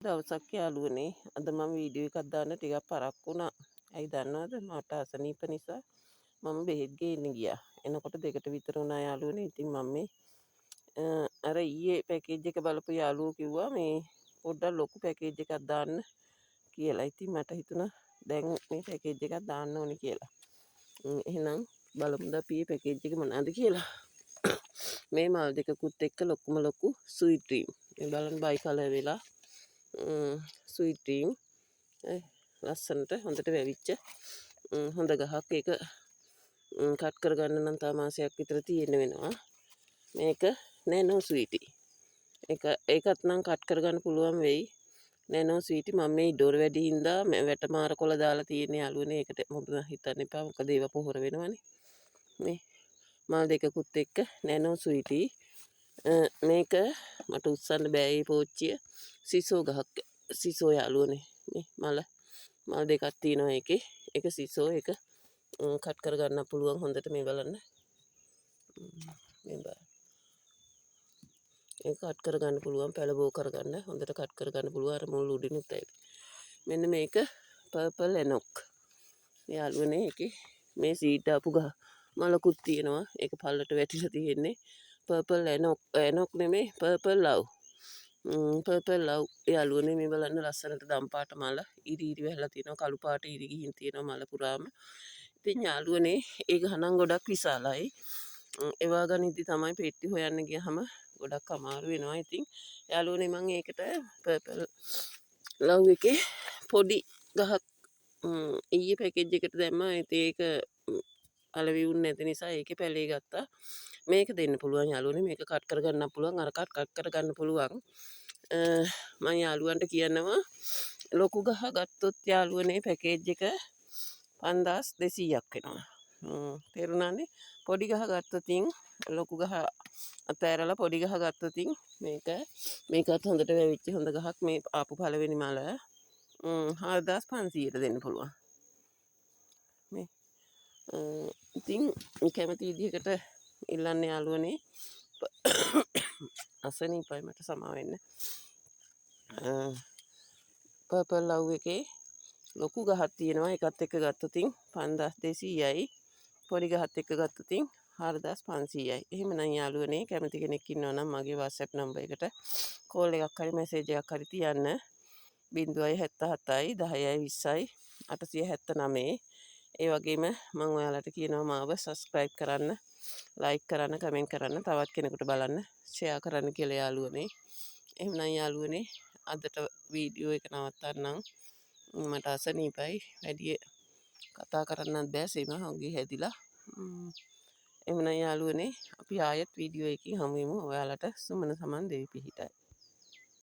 දවසක් යාළුවනේ අද මම වීඩියෝ එකක් දාන්න ටිකක් පරක්කු වුණා. ඇයි දන්නවද? මට අසනීප නිසා මම බෙහෙත් ගේන්න ගියා. එනකොට 2ට විතර වුණා යාළුවනේ. ඉතින් මම මේ අර ඊයේ පැකේජ් එක බලපු යාළුවෝ කිව්වා මේ පොඩ්ඩක් ලොකු පැකේජ් එකක් දාන්න කියලා. ඉතින් මට හිතුණා දැන් මේ පැකේජ් එකක් දාන්න ඕනේ කියලා. එහෙනම් බලමුද අපි මේ පැකේජ් එක මොනවද කියලා. මේ මල් දෙකකුත් එක්ක ලොකුම ලොකු ස්වීට් ක්‍රීම්. මේ බලන්න බයි කලර් වෙලා ස්වීට් ක්‍රීම් ලස්සනට හොඳට වැවිච්ච හොඳ ගහක්. ඒක කට් කරගන්න නම් තව මාසයක් විතර තියෙන්න වෙනවා. මේක නැනෝ ස්වීටි. ඒකත් නම් කට් කරගන්න පුළුවන් වෙයි. නැනෝ ස්වීටි මම මේ ඉඩෝර වැඩි හින්දා වැටමාර කොළ දාලා තියෙන යාළුවනේ. ඒකට මොකද හිතන්න එපා. මොකද ඒව පොහොර වෙනවනේ. මේ මල් දෙකකුත් එක්ක නැනෝ ස්වීටි. මේක මට උස්සන්න බෑ මේ පෝච්චිය. සිසෝ ගහක්. සිසෝ යාළුවනේ. මේ මල් දෙකක් තියෙනවා ඒකේ. එක සිසෝ එක කට් කරගන්න පුළුවන් හොඳට. මේ බලන්න. මේ බලන්න. ඒක කට් කරගන්න පුළුවන්. පැලබෝ කරගන්න හොඳට කට් කරගන්න පුළුවන්. අර මුල් උඩිනුත් ඇවිත්. මෙන්න මේක පර්පල් එනොක්. යාළුවනේ ඒකේ මේ සීඩ් දාපු ගහ මලකුත් තියෙනවා. ඒක පල්ලට වැටිලා තියෙන්නේ. පර්පල් එනොක් නෙමෙයි පර්පල් ලව්. පර්පල් ලව් යාළුවනේ මේ බලන්න ලස්සනට දම් පාට මල ඉරි වැහලා තියෙනවා. කළු පාට ඉරි ගිහින් තියෙනවා මල පුරාම. ඉතින් යාළුවනේ ඒ ගහ නම් ගොඩක් විශාලයි. ඒවා ගනිද්දි තමයි පෙට්ටි හොයන්න ගියාම ගොඩක් අමාරු වෙනවා. ඉතින් යාළුවනේ මම ඒකට පර්පල් ලව් එකේ පොඩි ගහක් ඊයේ පැකේජ් එකට දැම්මා. ඒක අලවි වුණ නැති නිසා ඒකේ පැලේ ගත්තා. මේක දෙන්න පුළුවන් යාළුවනේ. මේක කට් කරගන්න පුළුවන්. අර කට් කරගන්න පුළුවන්. මම යාළුවන්ට කියනවා ලොකු ගහ ගත්තොත් යාළුවනේ පැකේජ් එක 5200ක් වෙනවා. තේරුණානේ? පොඩි ගහ ගත්තොතින් ලොකු ගහ අතෑරලා පොඩි ගහ ගත්තොතින් මේකත් හොඳට වැවිච්ච හොඳ ගහක්. මේ ආපු පළවෙනි මල 4500ට දෙන්න පුළුවන්. මේ ඉතින් කැමති විදිහකට ඉල්ලන්න යාළුවනේ. අසනීපයි මට සමා වෙන්න. පර්පල් ලව් එකේ ලොකු ගහක් තියෙනවා. ඒකත් එක්ක ගත්තොතින් 5200යි. පොඩි ගහත් එක්ක ගත්තොතින් 4500යි. එහෙමනම් යාළුවනේ කැමති කෙනෙක් ඉන්නවා නම් මගේ WhatsApp නම්බර් එකට කෝල් එකක් හරි මැසේජ් එකක් හරි තියන්න. 077යි 10යි 20යි 879. ඒ වගේම මම ඔයාලට කියනවා මාව subscribe කරන්න, like කරන්න, comment කරන්න, තවත් කෙනෙකුට බලන්න share කරන්න කියලා යාළුවනේ. එහෙනම් යාළුවනේ අදට වීඩියෝ එක නවත්තන්නම්. මට අසනීපයි. වැඩි කතා කරන්නත් බෑ. සීම හොඟි හැදිලා. එහෙනම් යාළුවනේ අපි ආයෙත් වීඩියෝ එකකින් හමු වෙමු. ඔයාලට සුමන සමන් දෙවි පිහිටයි.